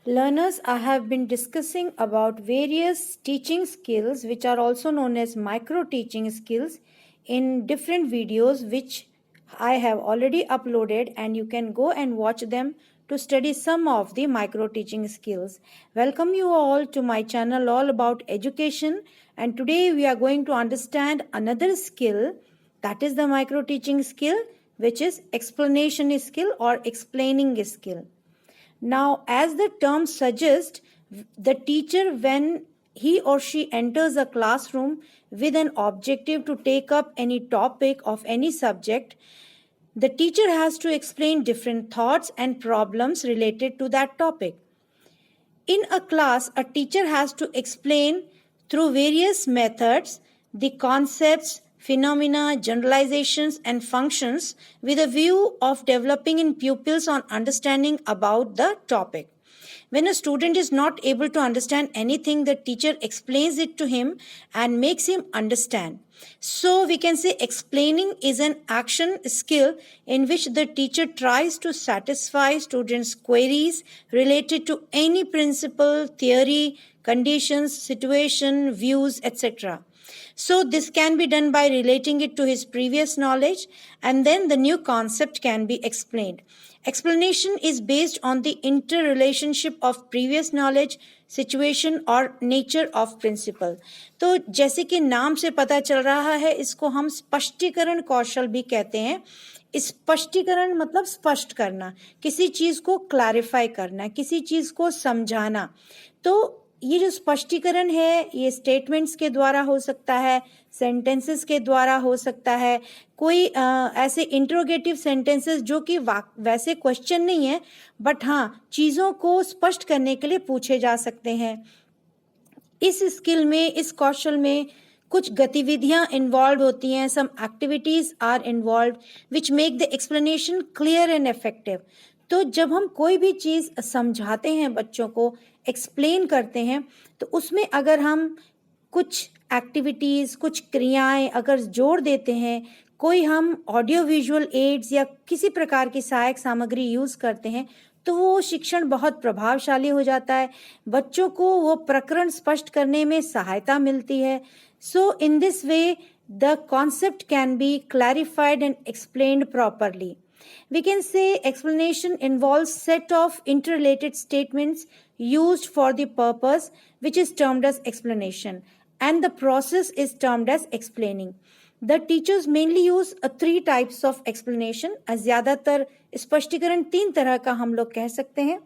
Learners, I have been discussing about various teaching skills which are also known as micro teaching skills in different videos which I have already uploaded, and you can go and watch them to study some of the micro teaching skills. Welcome you all to my channel all about education, and today we are going to understand another skill, that is the micro teaching skill, which is explanation skill or explaining skill. Now, as the term suggests, the teacher, when he or she enters a classroom with an objective to take up any topic of any subject, the teacher has to explain different thoughts and problems related to that topic. In a class, a teacher has to explain through various methods the concepts, phenomena, generalizations, and functions with a view of developing in pupils on understanding about the topic. When a student is not able to understand anything, the teacher explains it to him and makes him understand. So we can say explaining is an action skill in which the teacher tries to satisfy students' queries related to any principle, theory, conditions, situation, views, etc. So this can be done by relating it to his previous knowledge, and then the new concept can be explained. Explanation is based on the interrelationship of previous knowledge, situation और nature of principle. तो जैसे कि नाम से पता चल रहा है, इसको हम स्पष्टीकरण कौशल भी कहते हैं. स्पष्टीकरण मतलब स्पष्ट करना, किसी चीज को क्लैरिफाई करना, किसी चीज को समझाना. तो ये जो स्पष्टीकरण है, ये स्टेटमेंट्स के द्वारा हो सकता है, सेंटेंसेस के द्वारा हो सकता है, कोई ऐसे इंट्रोगेटिव सेंटेंसेस जो कि वैसे क्वेश्चन नहीं है, बट हाँ चीज़ों को स्पष्ट करने के लिए पूछे जा सकते हैं. इस स्किल में, इस कौशल में कुछ गतिविधियां इन्वॉल्व होती हैं. Some activities are involve which make the explanation clear and effective. तो जब हम कोई भी चीज़ समझाते हैं, बच्चों को एक्सप्लेन करते हैं, तो उसमें अगर हम कुछ एक्टिविटीज़, कुछ क्रियाएं अगर जोड़ देते हैं, कोई हम ऑडियो विजुअल एड्स या किसी प्रकार की सहायक सामग्री यूज़ करते हैं, तो वो शिक्षण बहुत प्रभावशाली हो जाता है. बच्चों को वो प्रकरण स्पष्ट करने में सहायता मिलती है. So in this way the concept can be clarified and explained properly. We can say explanation involves set of interrelated statements used for the purpose, which is termed as explanation, and the process is termed as explaining. The teachers mainly use three types of explanation. ज़्यादातर स्पष्टीकरण तीन तरह का हम लोग कह सकते हैं.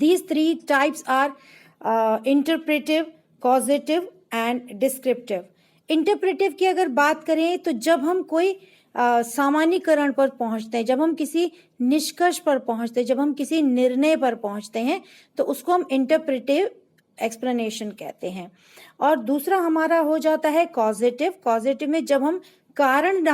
These three types are interpretive, causative and descriptive. Interpretive की अगर बात करें तो जब हम कोई सामान्यीकरण पर पहुंचते हैं, जब हम किसी निष्कर्ष पर पहुंचते हैं, जब हम किसी निर्णय पर पहुंचते हैं, तो उसको हम इंटरप्रेटिव एक्सप्लेनेशन कहते हैं. और दूसरा हमारा हो जाता है कॉजेटिव. कॉजेटिव में जब हम कारण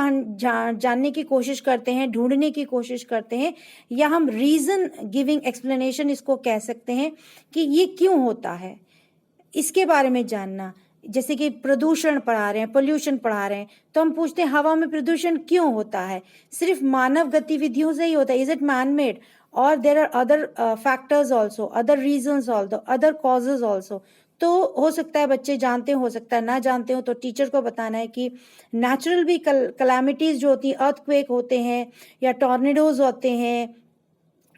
जानने की कोशिश करते हैं, ढूंढने की कोशिश करते हैं, या हम रीजन गिविंग एक्सप्लेनेशन इसको कह सकते हैं कि ये क्यों होता है, इसके बारे में जानना. जैसे कि प्रदूषण पढ़ा रहे हैं, पोल्यूशन पढ़ा रहे हैं, तो हम पूछते हैं हवा में प्रदूषण क्यों होता है? सिर्फ मानव गतिविधियों से ही होता है? इज इट मैन मेड और there are other factors also, other reasons also, other causes also. तो हो सकता है बच्चे जानते हो सकता है ना जानते हो, तो टीचर को बताना है कि नेचुरल भी कैलामिटीज जो होती है, अर्थक्वेक होते हैं या टॉर्नेडोज होते हैं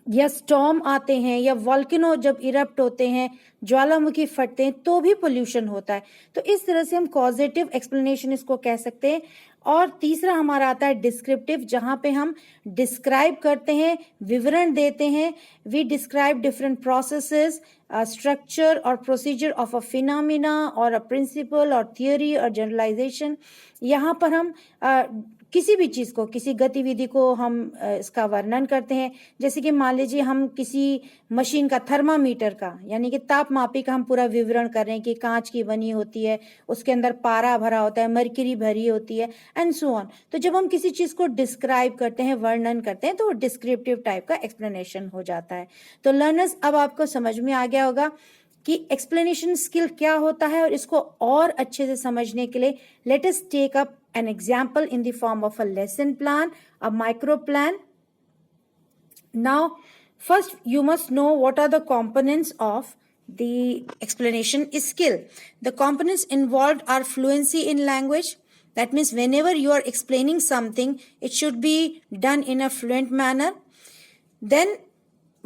या स्टॉर्म आते हैं या वॉल्केनो जब इरप्ट होते हैं, ज्वालामुखी फटते हैं, तो भी पोल्यूशन होता है. तो इस तरह से हम कॉजेटिव एक्सप्लेनेशन इसको कह सकते हैं. और तीसरा हमारा आता है डिस्क्रिप्टिव, जहाँ पे हम डिस्क्राइब करते हैं, विवरण देते हैं. We describe different processes, structure और प्रोसीजर ऑफ अ फिनोमिना और अ प्रिंसिपल और थियोरी और जनरलाइजेशन. यहाँ पर हम किसी भी चीज़ को, किसी गतिविधि को हम इसका वर्णन करते हैं. जैसे कि मान लीजिए हम किसी मशीन का, थर्मामीटर का यानी कि तापमापी का हम पूरा विवरण कर रहे हैं कि कांच की बनी होती है, उसके अंदर पारा भरा होता है, मरकरी भरी होती है एंड सो ऑन. तो जब हम किसी चीज़ को डिस्क्राइब करते हैं, वर्णन करते हैं, तो वो डिस्क्रिप्टिव टाइप का एक्सप्लेनेशन हो जाता है. तो लर्नर्स, अब आपको समझ में आ गया होगा कि एक्सप्लेनेशन स्किल क्या होता है. और इसको और अच्छे से समझने के लिए let us take up an example in the form of a lesson plan, a micro plan. Now First, you must know what are the components of the explanation skill. The components involved are fluency in language. That means whenever you are explaining something, it should be done in a fluent manner. Then,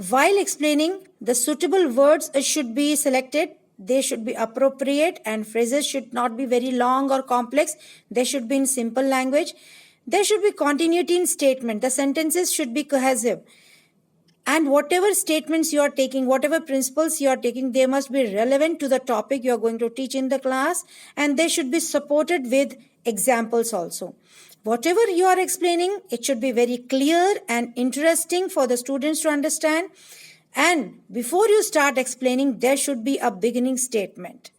while explaining, the suitable words should be selected. They should be appropriate, and phrases should not be very long or complex. They should be in simple language. There should be continuity in statement. The sentences should be cohesive. And whatever statements you are taking, whatever principles you are taking, they must be relevant to the topic you are going to teach in the class, and they should be supported with examples also. Whatever you are explaining, it should be very clear and interesting for the students to understand. And before you start explaining, there should be a beginning statement.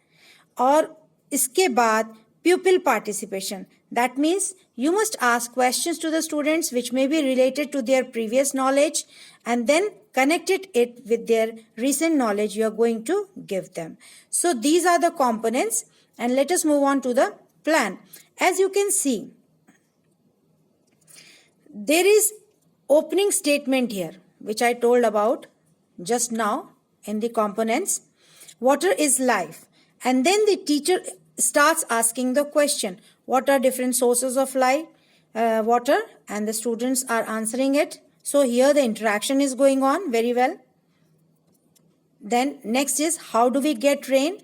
और इसके बाद pupil participation. That means you must ask questions to the students which may be related to their previous knowledge, and then connect it with their recent knowledge you are going to give them. So these are the components, and let us move on to the plan. As you can see, there is opening statement here which I told about just now in the components. Water is life. And then the teacher starts asking the question, what are different sources of life, water, and the students are answering it. So here the interaction is going on very well. Then next is, how do we get rain?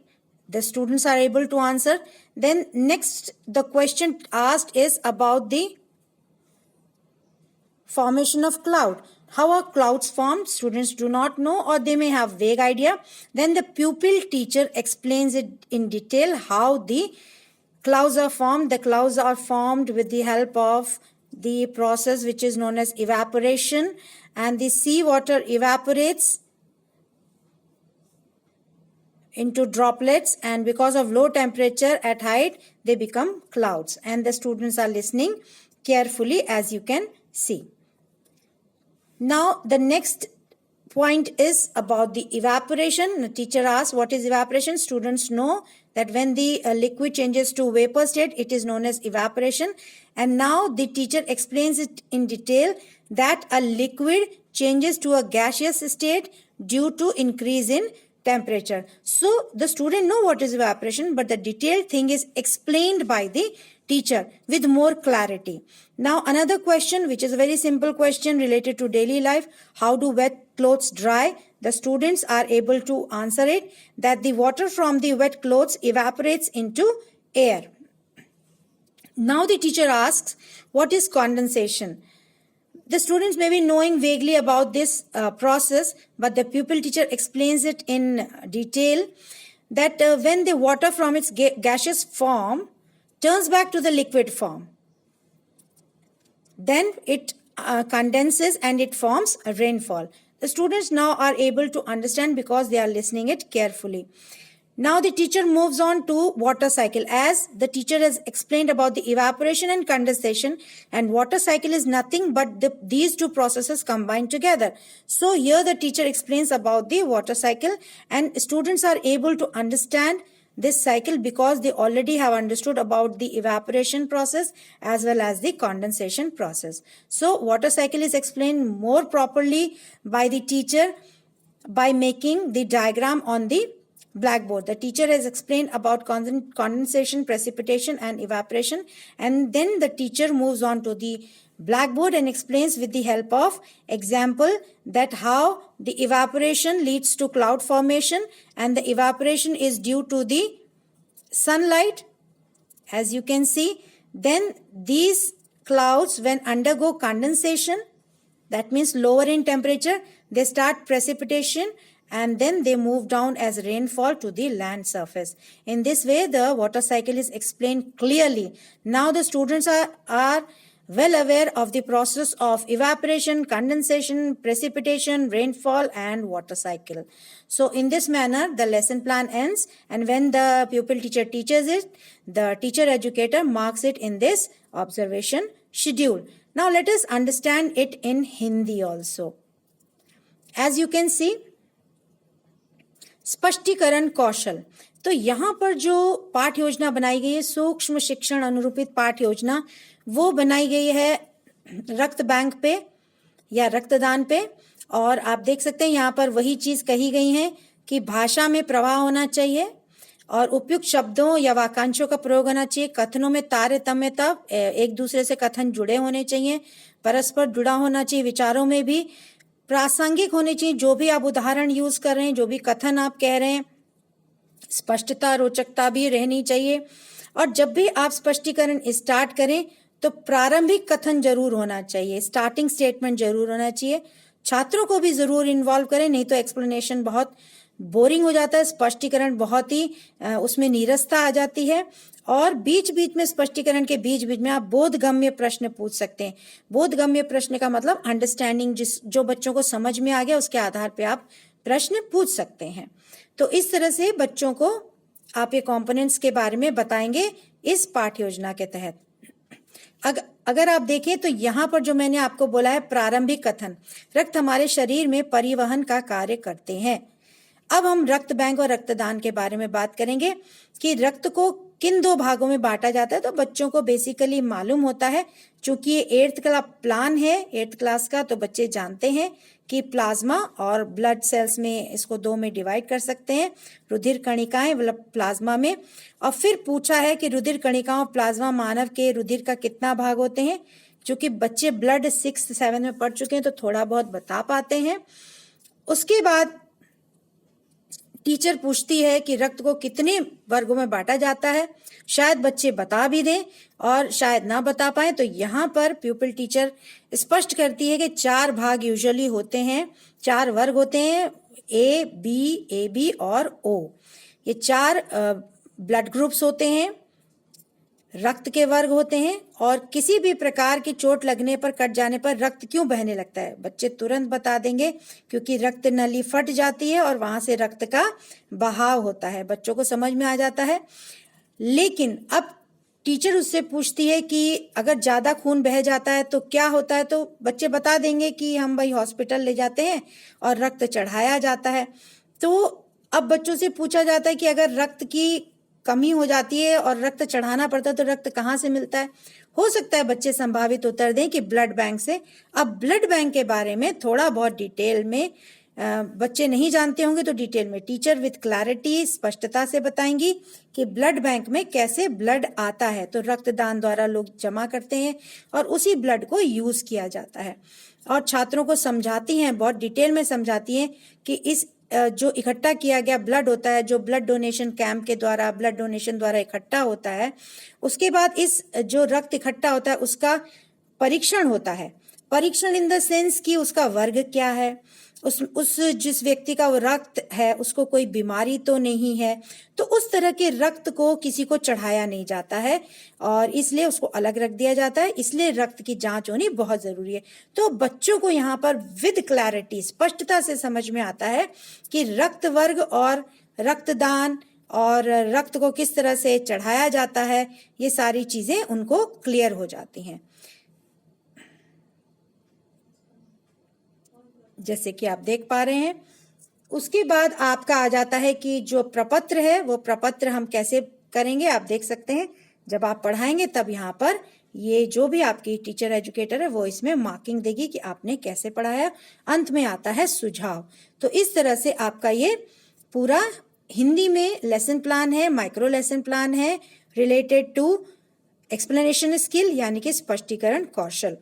The students are able to answer. Then next, the question asked is about the formation of cloud. How are clouds formed? Students do not know, or they may have vague idea. Then the pupil teacher explains it in detail how the clouds are formed. The clouds are formed with the help of the process which is known as evaporation, and the seawater evaporates into droplets, and because of low temperature at height, they become clouds. And the students are listening carefully, as you can see. Now, the next point is about the evaporation. The teacher asks, what is evaporation? Students know that when the liquid changes to vapor state, it is known as evaporation. And now the teacher explains it in detail that a liquid changes to a gaseous state due to increase in temperature. So the student know what is evaporation, but the detailed thing is explained by the teacher with more clarity. Now another question, which is a very simple question related to daily life. How do wet clothes dry? The students are able to answer it, that the water from the wet clothes evaporates into air. Now the teacher asks, what is condensation? The students may be knowing vaguely about this process, but the pupil teacher explains it in detail, that when the water from its gaseous form turns back to the liquid form, then it condenses and it forms a rainfall. The students now are able to understand because they are listening it carefully. Now the teacher moves on to water cycle. As the teacher has explained about the evaporation and condensation, and water cycle is nothing but these two processes combined together. So here the teacher explains about the water cycle, and students are able to understand this cycle because they already have understood about the evaporation process as well as the condensation process. So water cycle is explained more properly by the teacher by making the diagram on the blackboard. The teacher has explained about condensation, precipitation, and evaporation, and then the teacher moves on to the blackboard and explains with the help of example that how the evaporation leads to cloud formation, and the evaporation is due to the sunlight, as you can see. Then these clouds, when undergo condensation, that means lower in temperature, they start precipitation, and then they move down as rainfall to the land surface. In this way, the water cycle is explained clearly. Now the students are well aware of the process of evaporation, condensation, precipitation, rainfall, and water cycle. So in this manner, the lesson plan ends, and when the pupil teacher teaches it, the teacher educator marks it in this observation schedule. Now let us understand it in Hindi also. As you can see, स्पष्टीकरण कौशल. तो यहाँ पर जो पाठ योजना बनाई गई है, सूक्ष्म शिक्षण अनुरूपित पाठ योजना, वो बनाई गई है रक्त बैंक पे या रक्तदान पे, और आप देख सकते हैं यहाँ पर वही चीज कही गई है कि भाषा में प्रवाह होना चाहिए और उपयुक्त शब्दों या वाक्यांशों का प्रयोग होना चाहिए। कथनों में तारतम्यता, एक दूसरे से कथन जुड़े होने चाहिए, परस्पर जुड़ा होना चाहिए। विचारों में भी प्रासंगिक होने चाहिए, जो भी आप उदाहरण यूज कर रहे हैं, जो भी कथन आप कह रहे हैं, स्पष्टता रोचकता भी रहनी चाहिए। और जब भी आप स्पष्टीकरण स्टार्ट करें तो प्रारंभिक कथन जरूर होना चाहिए, स्टार्टिंग स्टेटमेंट जरूर होना चाहिए। छात्रों को भी जरूर इन्वॉल्व करें, नहीं तो एक्सप्लेनेशन बहुत बोरिंग हो जाता है, स्पष्टीकरण बहुत ही उसमें नीरसता आ जाती है। और बीच बीच में स्पष्टीकरण के बीच बीच में आप बोधगम्य प्रश्न पूछ सकते हैं। बोधगम्य प्रश्न का मतलब अंडरस्टैंडिंग, जो बच्चों को समझ में आ गया उसके आधार पर आप प्रश्न पूछ सकते हैं। तो इस तरह से बच्चों को आप ये कंपोनेंट्स के बारे में बताएंगे इस पाठ्य योजना के तहत। अगर आप देखें तो यहाँ पर जो मैंने आपको बोला है प्रारंभिक कथन, रक्त हमारे शरीर में परिवहन का कार्य करते हैं। अब हम रक्त बैंक और रक्तदान के बारे में बात करेंगे कि रक्त को किन दो भागों में बांटा जाता है। तो बच्चों को बेसिकली मालूम होता है, चूंकि ये 8th क्लास प्लान है 8th क्लास का, तो बच्चे जानते हैं कि प्लाज्मा और ब्लड सेल्स में इसको 2 में डिवाइड कर सकते हैं, रुधिर कणिकाएं प्लाज्मा में। और फिर पूछा है कि रुधिर कणिकाओं प्लाज्मा मानव के रुधिर का कितना भाग होते हैं। चूंकि बच्चे ब्लड 6th 7th में पढ़ चुके हैं तो थोड़ा बहुत बता पाते हैं। उसके बाद टीचर पूछती है कि रक्त को कितने वर्गों में बांटा जाता है। शायद बच्चे बता भी दें और शायद ना बता पाए, तो यहाँ पर प्यूपिल टीचर स्पष्ट करती है कि 4 भाग यूजुअली होते हैं, 4 वर्ग होते हैं, ए बी और ओ। ये 4 ब्लड ग्रुप्स होते हैं, रक्त के वर्ग होते हैं। और किसी भी प्रकार की चोट लगने पर, कट जाने पर रक्त क्यों बहने लगता है, बच्चे तुरंत बता देंगे, क्योंकि रक्त नली फट जाती है और वहां से रक्त का बहाव होता है, बच्चों को समझ में आ जाता है। लेकिन अब टीचर उससे पूछती है कि अगर ज्यादा खून बह जाता है तो क्या होता है, तो बच्चे बता देंगे कि हम भाई हॉस्पिटल ले जाते हैं और रक्त चढ़ाया जाता है। तो अब बच्चों से पूछा जाता है कि अगर रक्त की कमी हो जाती है और रक्त चढ़ाना पड़ता है तो रक्त कहाँ से मिलता है। हो सकता है बच्चे संभावित उत्तर दें कि ब्लड बैंक से। अब ब्लड बैंक के बारे में थोड़ा बहुत डिटेल में बच्चे नहीं जानते होंगे, तो डिटेल में टीचर विद क्लैरिटी, स्पष्टता से बताएंगी कि ब्लड बैंक में कैसे ब्लड आता है। तो रक्तदान द्वारा लोग जमा करते हैं और उसी ब्लड को यूज किया जाता है। और छात्रों को समझाती हैं, बहुत डिटेल में समझाती हैं कि इस जो इकट्ठा किया गया ब्लड होता है, जो ब्लड डोनेशन कैंप के द्वारा, ब्लड डोनेशन द्वारा इकट्ठा होता है, उसके बाद इस जो रक्त इकट्ठा होता है उसका परीक्षण होता है। परीक्षण इन द सेंस कि उसका वर्ग क्या है, उस जिस व्यक्ति का वो रक्त है उसको कोई बीमारी तो नहीं है, तो उस तरह के रक्त को किसी को चढ़ाया नहीं जाता है और इसलिए उसको अलग रख दिया जाता है। इसलिए रक्त की जांच होनी बहुत जरूरी है। तो बच्चों को यहाँ पर विद क्लैरिटी, स्पष्टता से समझ में आता है कि रक्त वर्ग और रक्तदान और रक्त को किस तरह से चढ़ाया जाता है, ये सारी चीजें उनको क्लियर हो जाती हैं। जैसे कि आप देख पा रहे हैं। उसके बाद आपका आ जाता है कि जो प्रपत्र है वो प्रपत्र हम कैसे करेंगे। आप देख सकते हैं जब आप पढ़ाएंगे तब यहाँ पर ये जो भी आपकी टीचर एजुकेटर है वो इसमें मार्किंग देगी कि आपने कैसे पढ़ाया। अंत में आता है सुझाव। तो इस तरह से आपका ये पूरा हिंदी में लेसन प्लान है, माइक्रो लेसन प्लान है रिलेटेड टू एक्सप्लेनेशन स्किल यानी कि स्पष्टीकरण कौशल।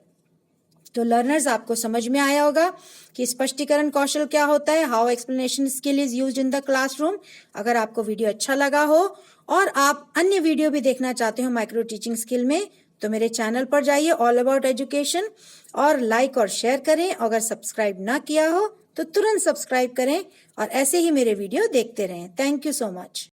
तो लर्नर्स आपको समझ में आया होगा कि स्पष्टीकरण कौशल क्या होता है, how explanation skill is used in the classroom. अगर आपको वीडियो अच्छा लगा हो और आप अन्य वीडियो भी देखना चाहते हो माइक्रो टीचिंग स्किल में, तो मेरे चैनल पर जाइए ऑल अबाउट एजुकेशन और लाइक और शेयर करें। अगर सब्सक्राइब ना किया हो तो तुरंत सब्सक्राइब करें और ऐसे ही मेरे वीडियो देखते रहें। Thank you so much.